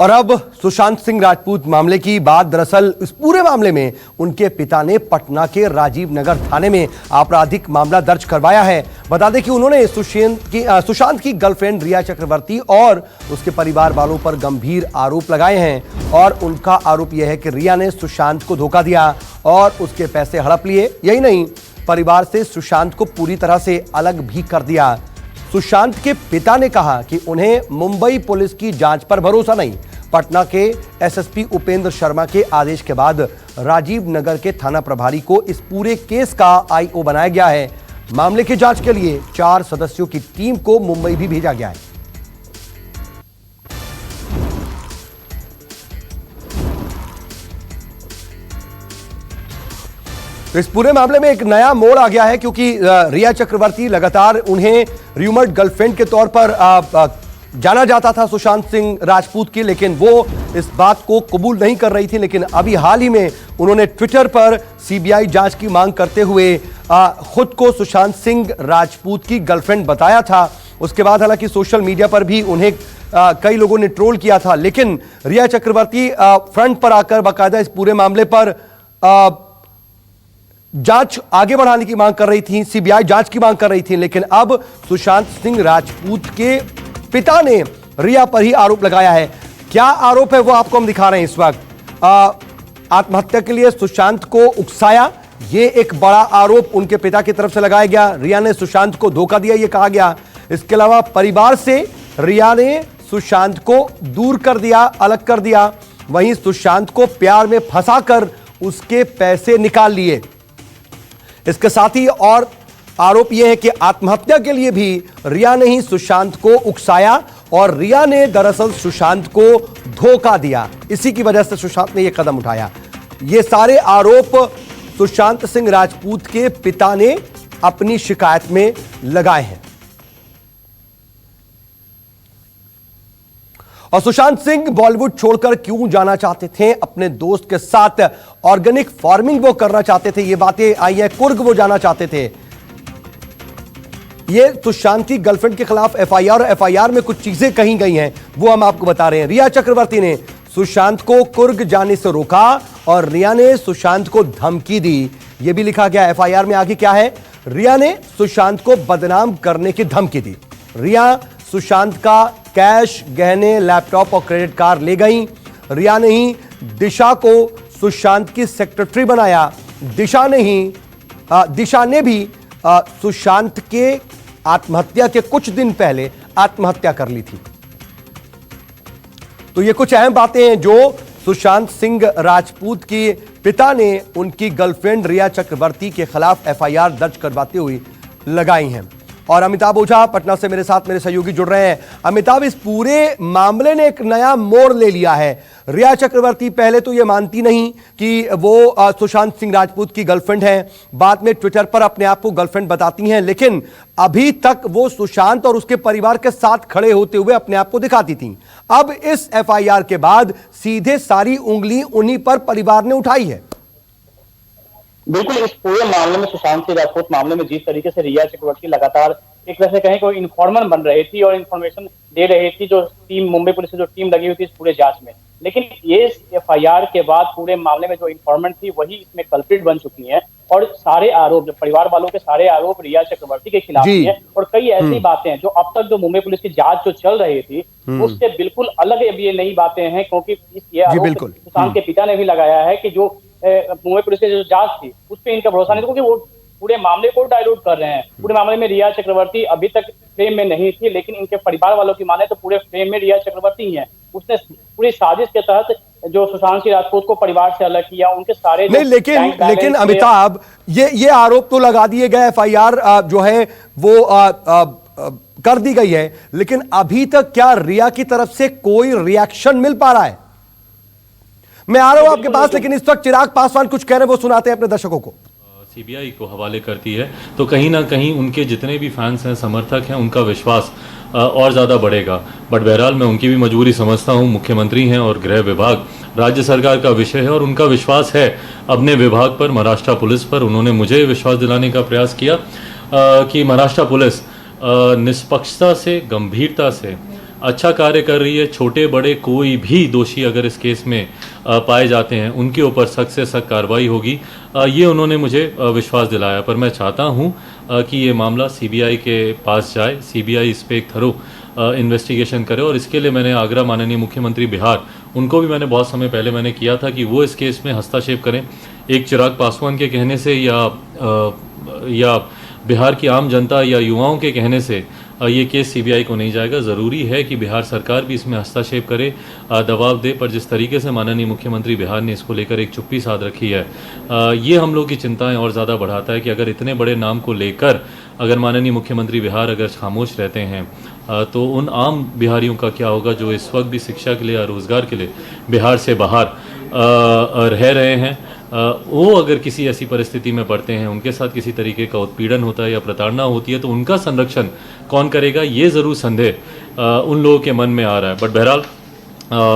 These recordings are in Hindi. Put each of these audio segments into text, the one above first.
और अब सुशांत सिंह राजपूत मामले की बात। दरअसल इस पूरे मामले में उनके पिता ने पटना के राजीव नगर थाने में आपराधिक मामला दर्ज करवाया है। बता दें कि उन्होंने सुशांत की गर्लफ्रेंड रिया चक्रवर्ती और उसके परिवार वालों पर गंभीर आरोप लगाए हैं और उनका आरोप यह है कि रिया ने सुशांत को धोखा दिया और उसके पैसे हड़प लिए। यही नहीं, परिवार से सुशांत को पूरी तरह से अलग भी कर दिया। सुशांत के पिता ने कहा कि उन्हें मुंबई पुलिस की जांच पर भरोसा नहीं। पटना के एसएसपी उपेंद्र शर्मा के आदेश के बाद राजीव नगर के थाना प्रभारी को इस पूरे केस का आईओ बनाया गया है। मामले की जांच के लिए 4 सदस्यों की टीम को मुंबई भी भेजा गया है। इस पूरे मामले में एक नया मोड़ आ गया है क्योंकि रिया चक्रवर्ती लगातार उन्हें र्यूमर्ड गर्लफ्रेंड के तौर पर जाना जाता था सुशांत सिंह राजपूत की, लेकिन वो इस बात को कबूल नहीं कर रही थी। लेकिन अभी हाल ही में उन्होंने ट्विटर पर सीबीआई जांच की मांग करते हुए खुद को सुशांत सिंह राजपूत की गर्लफ्रेंड बताया था। उसके बाद हालांकि सोशल मीडिया पर भी उन्हें कई लोगों ने ट्रोल किया था, लेकिन रिया चक्रवर्ती फ्रंट पर आकर बाकायदा इस पूरे मामले पर जांच आगे बढ़ाने की मांग कर रही थी, सीबीआई जांच की मांग कर रही थी। लेकिन अब सुशांत सिंह राजपूत के पिता ने रिया पर ही आरोप लगाया है। क्या आरोप है वो आपको हम दिखा रहे हैं इस वक्त। आत्महत्या के लिए सुशांत को उकसाया, ये एक बड़ा आरोप उनके पिता की तरफ से लगाया गया। रिया ने सुशांत को धोखा दिया, ये कहा गया। इसके अलावा परिवार से रिया ने सुशांत को दूर कर दिया, अलग कर दिया। वहीं सुशांत को प्यार में फंसाकर उसके पैसे निकाल लिए। इसके साथ ही और आरोप यह है कि आत्महत्या के लिए भी रिया ने ही सुशांत को उकसाया और रिया ने दरअसल सुशांत को धोखा दिया। इसी की वजह से सुशांत ने यह कदम उठाया। ये सारे आरोप सुशांत सिंह राजपूत के पिता ने अपनी शिकायत में लगाए हैं। और सुशांत सिंह बॉलीवुड छोड़कर क्यों जाना चाहते थे? अपने दोस्त के साथ ऑर्गेनिक फार्मिंग वो करना चाहते थे, ये बातें आई है। कुर्ग वो जाना चाहते थे। ये सुशांत की गर्लफ्रेंड के खिलाफ एफआईआर में कुछ चीजें कही गई हैं, वो हम आपको बता रहे हैं। रिया चक्रवर्ती ने सुशांत को कुर्ग जाने से रोका और रिया ने सुशांत को धमकी दी, ये भी लिखा गया एफआईआर में। आगे क्या है? रिया ने सुशांत को बदनाम करने की धमकी दी। रिया सुशांत का कैश, गहने, लैपटॉप और क्रेडिट कार्ड ले गई। रिया ने ही दिशा को सुशांत की सेक्रेटरी बनाया। दिशा ने भी सुशांत के आत्महत्या के कुछ दिन पहले आत्महत्या कर ली थी। तो ये कुछ अहम बातें हैं जो सुशांत सिंह राजपूत के पिता ने उनकी गर्लफ्रेंड रिया चक्रवर्ती के खिलाफ एफआईआर दर्ज करवाते हुए लगाई हैं। और अमिताभ ओझा पटना से मेरे साथ मेरे सहयोगी जुड़ रहे हैं। अमिताभ, इस पूरे मामले ने एक नया मोड़ ले लिया है। रिया चक्रवर्ती पहले तो यह मानती नहीं कि वो सुशांत सिंह राजपूत की गर्लफ्रेंड है, बाद में ट्विटर पर अपने आप को गर्लफ्रेंड बताती हैं, लेकिन अभी तक वो सुशांत और उसके परिवार के साथ खड़े होते हुए अपने आप को दिखाती थी। अब इस एफआईआर के बाद सीधे सारी उंगली उन्हीं पर परिवार ने उठाई है। बिल्कुल, इस पूरे मामले में, सुशांत सिंह राजपूत मामले में जिस तरीके से रिया चक्रवर्ती लगातार एक तरह से कहें कोई इन्फॉर्मर बन रही थी और इन्फॉर्मेशन दे रही थी, जो टीम मुंबई पुलिस की जो टीम लगी हुई थी इस पूरे जांच में, लेकिन ये एफआईआर के बाद पूरे मामले में जो इन्फॉर्मेंट थी वही इसमें कल्प्रिट बन चुकी हैं और सारे आरोप, जो परिवार वालों के सारे आरोप रिया चक्रवर्ती के खिलाफ हैं। और कई ऐसी बातें हैं जो अब तक जो मुंबई पुलिस की जांच जो चल रही थी उससे बिल्कुल अलग अब ये नई बातें हैं, क्योंकि ये आरोप सुशांत के पिता ने भी लगाया है कि जो मुंबई पुलिस की जो जांच थी उस पर इनका भरोसा नहीं था, क्योंकि वो पूरे मामले को डाइल्यूट कर रहे हैं। पूरे मामले में रिया चक्रवर्ती अभी तक फ्रेम में नहीं थी, लेकिन इनके परिवार वालों की माने तो पूरे फ्रेम में रिया चक्रवर्ती ही है। उसने पूरी साजिश के तहत जो सुशांत सिंह राजपूत को परिवार से अलग किया, उनके सारे नहीं, लेकिन अमिताभ, ये आरोप तो लगा दिए गए, एफआईआर जो है वो कर दी गई है, लेकिन अभी तक क्या रिया की तरफ से कोई रिएक्शन मिल पा रहा है? मैं आ रहा हूं आपके पास, लेकिन इस वक्त चिराग पासवान कुछ कह रहे हैं, वो सुनाते हैं अपने दर्शकों को। सीबीआई को हवाले करती है तो कहीं ना कहीं उनके जितने भी फैंस हैं, समर्थक हैं, उनका विश्वास और ज़्यादा बढ़ेगा। बट बहरहाल मैं उनकी भी मजबूरी समझता हूँ। मुख्यमंत्री हैं और गृह विभाग राज्य सरकार का विषय है और उनका विश्वास है अपने विभाग पर, महाराष्ट्र पुलिस पर। उन्होंने मुझे विश्वास दिलाने का प्रयास किया कि महाराष्ट्र पुलिस निष्पक्षता से, गंभीरता से अच्छा कार्य कर रही है। छोटे बड़े कोई भी दोषी अगर इस केस में पाए जाते हैं उनके ऊपर सख्त से सख्त कार्रवाई होगी, ये उन्होंने मुझे विश्वास दिलाया। पर मैं चाहता हूं कि ये मामला सीबीआई के पास जाए, सीबीआई इस पर एक थरो इन्वेस्टिगेशन करे, और इसके लिए मैंने आग्रह माननीय मुख्यमंत्री बिहार, उनको भी मैंने बहुत समय पहले मैंने किया था कि वो इस केस में हस्तक्षेप करें। एक चिराग पासवान के कहने से या बिहार की आम जनता या युवाओं के कहने से ये केस सीबीआई को नहीं जाएगा। ज़रूरी है कि बिहार सरकार भी इसमें हस्तक्षेप करे, दबाव दे। पर जिस तरीके से माननीय मुख्यमंत्री बिहार ने इसको लेकर एक चुप्पी साध रखी है, ये हम लोग की चिंताएं और ज़्यादा बढ़ाता है कि अगर इतने बड़े नाम को लेकर अगर माननीय मुख्यमंत्री बिहार अगर खामोश रहते हैं तो उन आम बिहारियों का क्या होगा जो इस वक्त भी शिक्षा के लिए या रोज़गार के लिए बिहार से बाहर रह रहे हैं। वो अगर किसी ऐसी परिस्थिति में पड़ते हैं, उनके साथ किसी तरीके का उत्पीड़न होता है या प्रताड़ना होती है, तो उनका संरक्षण कौन करेगा, ये ज़रूर संदेह उन लोगों के मन में आ रहा है। बट बहरहाल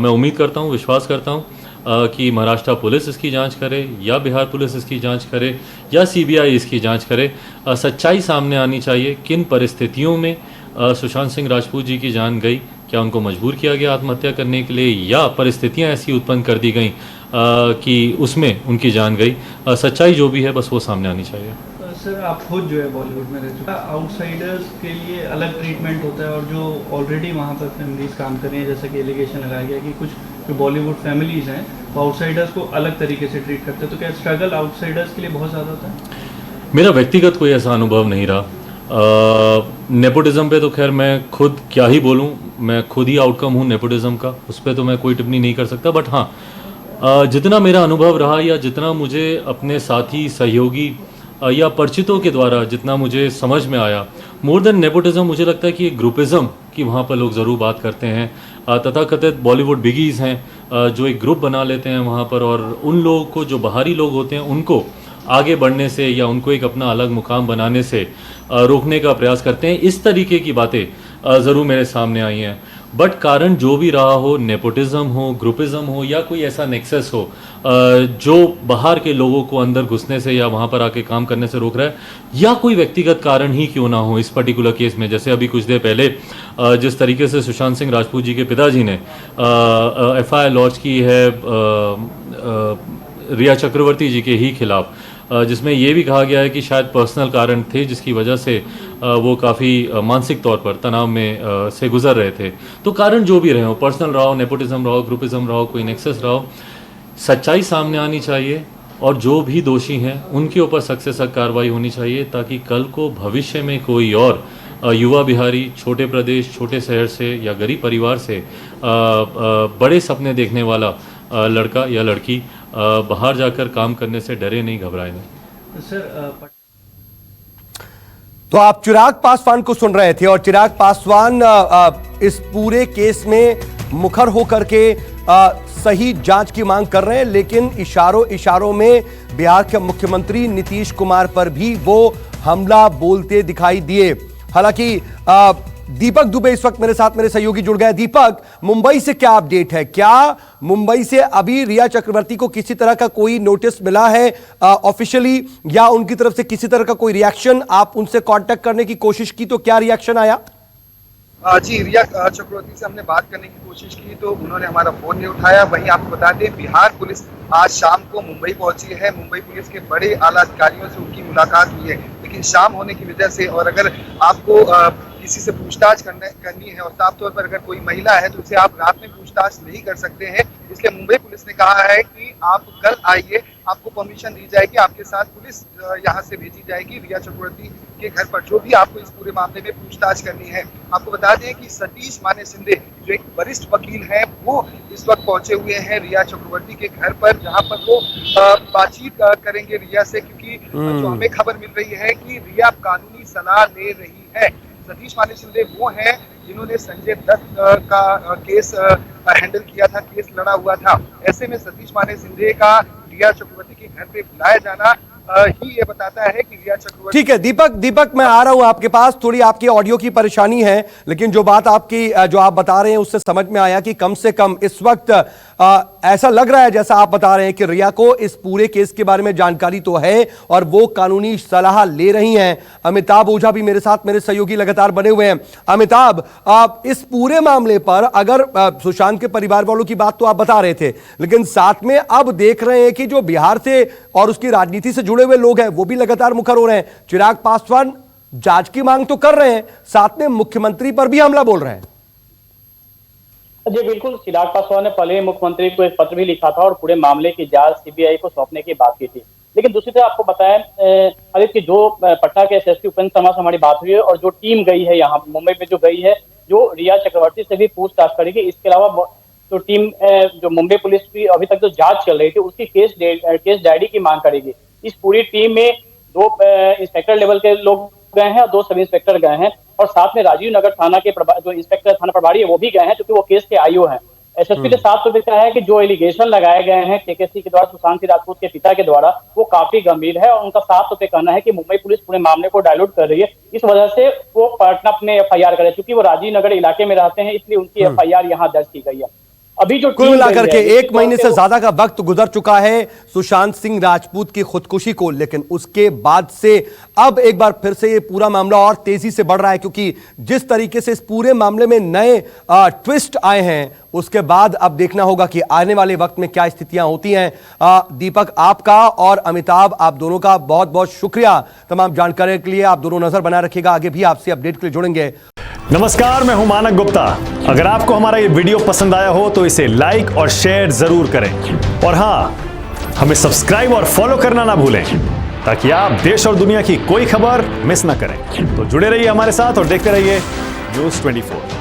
मैं उम्मीद करता हूँ, विश्वास करता हूँ कि महाराष्ट्र पुलिस इसकी जांच करे या बिहार पुलिस इसकी जांच करे या सीबीआई इसकी जांच करे। सच्चाई सामने आनी चाहिए। किन परिस्थितियों में सुशांत सिंह राजपूत जी की जान गई, क्या उनको मजबूर किया गया आत्महत्या करने के लिए या परिस्थितियां ऐसी उत्पन्न कर दी गई कि उसमें उनकी जान गई। सच्चाई जो भी है बस वो सामने आनी चाहिए। सर, आप खुद जो है बॉलीवुड में रह चुका, आउटसाइडर्स के लिए अलग ट्रीटमेंट होता है और जो ऑलरेडी वहाँ पर फैमिलीज काम कर रही हैं, जैसा कि एलिगेशन लगाया गया कि कुछ जो बॉलीवुड फैमिलीज हैं वो आउटसाइडर्स को अलग तरीके से ट्रीट करते हैं, तो क्या स्ट्रगल आउटसाइडर्स के लिए बहुत ज़्यादा होता है? मेरा व्यक्तिगत कोई ऐसा अनुभव नहीं रहा। नेपोटिज्म पे तो खैर मैं खुद क्या ही बोलूँ, मैं खुद ही आउटकम हूँ नेपोटिज्म का, उस पर तो मैं कोई टिप्पणी नहीं कर सकता। बट हाँ, जितना मेरा अनुभव रहा या जितना मुझे अपने साथी सहयोगी या परिचितों के द्वारा जितना मुझे समझ में आया, मोर देन नेपोटिज्म मुझे लगता है कि एक ग्रुपिज्म की वहाँ पर लोग ज़रूर बात करते हैं। तथाकथित बॉलीवुड बिगीज़ हैं जो एक ग्रुप बना लेते हैं वहाँ पर, और उन लोगों को जो बाहरी लोग होते हैं उनको आगे बढ़ने से या उनको एक अपना अलग मुकाम बनाने से रोकने का प्रयास करते हैं। इस तरीके की बातें ज़रूर मेरे सामने आई हैं। बट कारण जो भी रहा हो, नेपोटिज्म हो, ग्रुपिज्म हो या कोई ऐसा नेक्सस हो जो बाहर के लोगों को अंदर घुसने से या वहाँ पर आके काम करने से रोक रहा है, या कोई व्यक्तिगत कारण ही क्यों ना हो इस पर्टिकुलर केस में, जैसे अभी कुछ देर पहले जिस तरीके से सुशांत सिंह राजपूत जी के पिताजी ने FIR लॉन्च की है रिया चक्रवर्ती जी के ही खिलाफ, जिसमें ये भी कहा गया है कि शायद पर्सनल कारण थे जिसकी वजह से वो काफ़ी मानसिक तौर पर तनाव में से गुजर रहे थे। तो कारण जो भी रहे हो, पर्सनल रहा हो, नेपोटिज्म रहा हो, ग्रुपिज्म रहा हो, कोई नेक्सस रहा हो, सच्चाई सामने आनी चाहिए और जो भी दोषी हैं उनके ऊपर सख्त से सख्त कार्रवाई होनी चाहिए, ताकि कल को भविष्य में कोई और युवा बिहारी छोटे प्रदेश, छोटे शहर से या गरीब परिवार से बड़े सपने देखने वाला लड़का या लड़की बाहर जाकर काम करने से डरे नहीं, घबराए नहीं। सर, तो आप चिराग पासवान को सुन रहे थे और चिराग पासवान इस पूरे केस में मुखर होकर के सही जांच की मांग कर रहे हैं, लेकिन इशारों में बिहार के मुख्यमंत्री नीतीश कुमार पर भी वो हमला बोलते दिखाई दिए। हालांकि दीपक दुबे इस वक्त मेरे साथ, मेरे सहयोगी जुड़ गए। दीपक, मुंबई से क्या अपडेट है? क्या मुंबई से अभी रिया चक्रवर्ती को किसी तरह का कोई नोटिस मिला है ऑफिशियली, या उनकी तरफ से किसी तरह का कोई रिएक्शन? आप उनसे कांटेक्ट करने की कोशिश की तो क्या रिएक्शन आया? जी, रिया चक्रवर्ती से हमने बात करने की कोशिश की तो उन्होंने हमारा फोन नहीं उठाया। वहीं आपको बता दें, बिहार पुलिस आज शाम को मुंबई पहुंची है। मुंबई पुलिस के बड़े आला अधिकारियों से उनकी मुलाकात हुई है, लेकिन शाम होने की वजह से, और अगर आपको किसी से पूछताछ करनी है और साफ तौर पर अगर कोई महिला है तो उसे आप रात में पूछताछ नहीं कर सकते हैं, इसलिए मुंबई पुलिस ने कहा है कि आप कल आइए, आपको परमिशन दी जाएगी, आपके साथ पुलिस यहाँ से भेजी जाएगी रिया चक्रवर्ती के घर पर, जो भी आपको इस पूरे मामले में पूछताछ करनी है। आपको बता दें कि सतीश माने शिंदे जो एक वरिष्ठ वकील हैं, वो इस वक्त पहुंचे हुए हैं रिया चक्रवर्ती के घर पर, जहां पर वो बातचीत करेंगे रिया से, क्योंकि जो हमें खबर मिल रही है कि रिया कानूनी सलाह ले रही है। सतीश माने शिंदे वो हैं जिन्होंने संजय दत्त का केस हैंडल किया था, केस लड़ा हुआ था। ऐसे में सतीश माने शिंदे का रिया चक्रवर्ती के घर पे बुलाया जाना ही ये बताता है कि रिया चक्रवर्ती। ठीक है दीपक, मैं आ रहा हूं आपके पास। थोड़ी आपकी ऑडियो की परेशानी है, लेकिन जो बात आपकी जो आप बता रहे हैं उससे समझ में आया कि कम से कम इस वक्त ऐसा लग रहा है जैसा आप बता रहे हैं कि रिया को इस पूरे केस के बारे में जानकारी तो है और वो कानूनी सलाह ले रही हैं। अमिताभ ओझा भी मेरे साथ, मेरे सहयोगी लगातार बने हुए हैं। अमिताभ, आप इस पूरे मामले पर अगर सुशांत के परिवार वालों की बात तो आप बता रहे थे, लेकिन साथ में अब देख रहे हैं कि जो बिहार से और उसकी राजनीति से जुड़े हुए लोग हैं वो भी लगातार मुखर हो रहे हैं। चिराग पासवान जांच की मांग तो कर रहे हैं, साथ में मुख्यमंत्री पर भी हमला बोल रहे हैं। जी बिल्कुल, चिराग पासवान ने पहले मुख्यमंत्री को एक पत्र भी लिखा था और पूरे मामले की जांच सीबीआई को सौंपने की बात की थी। लेकिन दूसरी तरफ आपको बताया आदित्य, जो पटना के एसएसपी उपेंद्र शर्मा से हमारी बात हुई है और जो टीम गई है यहाँ मुंबई में, जो गई है, जो रिया चक्रवर्ती से भी पूछताछ करेगी। इसके अलावा जो टीम जो मुंबई पुलिस की अभी तक जो जांच चल रही थी उसकी केस डायरी की मांग करेगी। इस पूरी टीम में 2 इंस्पेक्टर लेवल के लोग गए हैं और 2 सब इंस्पेक्टर गए हैं और साथ में राजीव नगर थाना के जो इंस्पेक्टर थाना प्रभारी है वो भी गए हैं, क्योंकि वो केस के आईओ हैं। एसएसपी के साथ तो देखा है कि जो एलिगेशन लगाए गए हैं केकेसी के द्वारा सुशांत सिंह राजपूत के पिता के द्वारा, वो काफी गंभीर है और उनका साफ तौर पे कहना है कि मुंबई पुलिस पूरे मामले को डायल्यूट कर रही है। इस वजह से वो पटना अपने एफआईआर करे, चूंकि वो राजीव नगर इलाके में रहते हैं, इसलिए उनकी एफआईआर यहाँ दर्ज की गई है। अभी जो कुल मिलाकर के 1 महीने से ज्यादा का वक्त गुजर चुका है सुशांत सिंह राजपूत की खुदकुशी को, लेकिन उसके बाद से अब एक बार फिर से ये पूरा मामला और तेजी से बढ़ रहा है, क्योंकि जिस तरीके से इस पूरे मामले में नए ट्विस्ट आए हैं, उसके बाद अब देखना होगा कि आने वाले वक्त में क्या स्थितियां होती हैं। दीपक, आपका और अमिताभ, आप दोनों का बहुत बहुत शुक्रिया तमाम जानकारी के लिए। आप दोनों नजर बनाए रखिएगा, आगे भी आपसे अपडेट के लिए जुड़ेंगे। नमस्कार, मैं हूं मानक गुप्ता। अगर आपको हमारा ये वीडियो पसंद आया हो तो इसे लाइक और शेयर जरूर करें और हां, हमें सब्सक्राइब और फॉलो करना ना भूलें ताकि आप देश और दुनिया की कोई खबर मिस ना करें। तो जुड़े रहिए हमारे साथ और देखते रहिए News 24।